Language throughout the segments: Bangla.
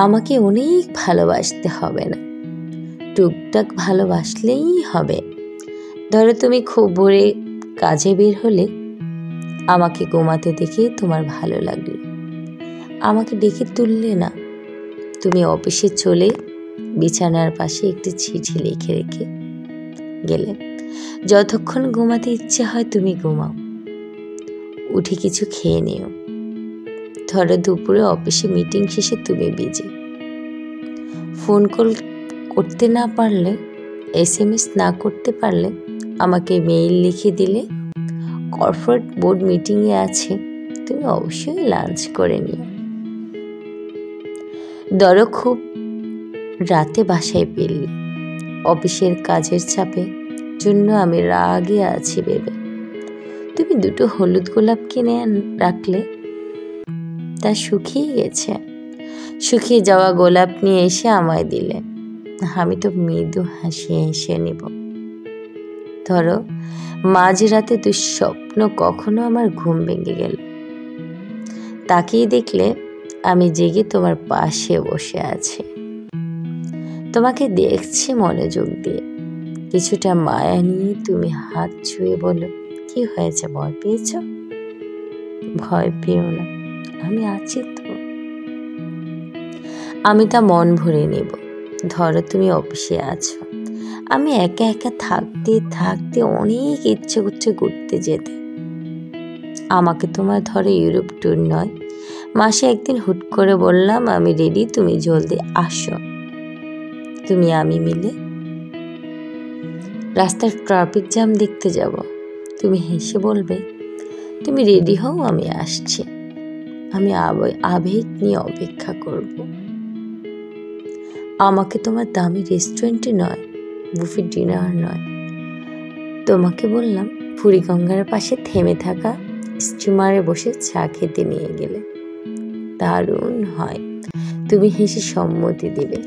আমাকে অনেক ভালোবাসতে হবে না, টুকটাক ভালোবাসলেই হবে। ধরো তুমি খুব ভোরে কাজে বের হলে, আমাকে ঘুমাতে দেখে তোমার ভালো লাগলো, আমাকে ডেকে তুললে না। তুমি অফিসে চলে বিছানার পাশে একটি চিঠি লিখে রেখে গেলে। যতক্ষণ ঘুমাতে ইচ্ছে হয় তুমি ঘুমাও, উঠে কিছু খেয়ে নিও। ধরো দুপুরে অফিসে মিটিং শেষে তুমি বিজি, ফোন কল করতে না পারলে, SMS না করতে পারলে আমাকে মেইল লিখে দিলে কর্পোরেট বোর্ড মিটিংয়ে আছে, তুমি অবশ্যই লাঞ্চ করে নিও। ধরো খুব রাতে বাসায় ফিরলে, অফিসের কাজের চাপে জন্য আমি রাগে আছি ভেবে তুমি দুটো হলুদ গোলাপ কিনে রাখলে, তা শুকিয়ে গেছে। শুকিয়ে যাওয়া গোলাপ নিয়ে এসে আমায় দিলে, আমি তো মৃদু হাসি হেসে নিব। ধরো মাঝরাতে দুঃস্বপ্ন কখনো আমার ঘুম ভেঙে গেল, তাকিয়ে দেখলে আমি জেগে তোমার পাশে বসে আছি, তোমাকে দেখছি মনোযোগ দিয়ে। কিছুটা মায়া নিয়ে তুমি হাত ছুঁয়ে বলো, কি হয়েছে, ভয় পেয়েছ? ভয় পেও না, আমি আছি তো। আমি তা মন ভরে নেব। ধরো তুমি অফিসে আছো, আমি একা একা থাকতে থাকতে অনেক ইচ্ছে করছে ঘুরতে যেতে। আমাকে তোমার ধরো ইউরোপ ট্যুর নয়, মাসে একদিন হুট করে বললাম আমি রেডি, তুমি জলদি আসো। তুমি আমি মিলে রাস্তার ট্রাফিক জ্যাম দেখতে যাব। তুমি হেসে বলবে, তুমি রেডি হও, আমি আসছি। আমি আবেগ নিয়ে অপেক্ষা করব। আমাকে তোমার দামি রেস্টুরেন্টে নয়, বুফে ডিনার নয়, তোমাকে বললাম বুড়িগঙ্গার পাশে থেমে থাকা স্টিমারে বসে চা খেতে নিয়ে গেলে দারুণ হয়। তুমি হেসে সম্মতি দিবে,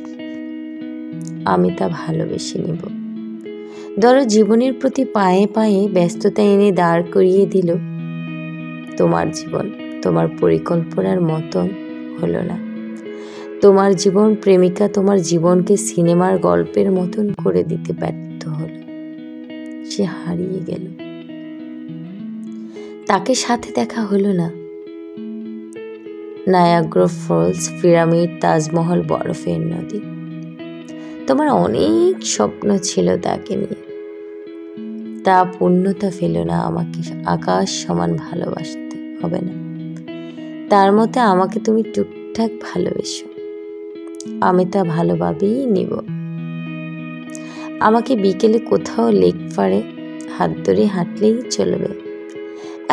আমি তা ভালোবেসে নিব। ধরো জীবনের প্রতি পায়ে পায়ে ব্যস্ততা এনে দাঁড় করিয়ে দিল, তোমার জীবন তোমার পরিকল্পনার মতন হলো না। তোমার জীবন প্রেমিকা তোমার জীবনকে সিনেমার গল্পের মতন করে দিতে ব্যর্থ হলো, সে হারিয়ে গেল, তাকে সাথে দেখা হলো না। নায়াগ্রা ফলস, পিরামিড, তাজমহল, বরফের নদী, তোমার অনেক স্বপ্ন ছিল তাকে নিয়ে, তা পূর্ণতা পেল না। আমাকে আকাশ সমান ভালোবাসতে হবে না, তার মধ্যে আমাকে তুমি টুকটাক ভালোবেসো, আমি তা ভালোভাবেই নিব। আমাকে বিকেলে কোথাও লেক পাড়ে হাত ধরে হাঁটলেই চলবে,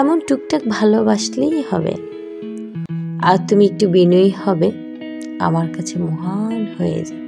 এমন টুকটাক ভালোবাসলেই হবে। আর তুমি একটু বিনয়ী হবে, আমার কাছে মহান হয়ে যাবে।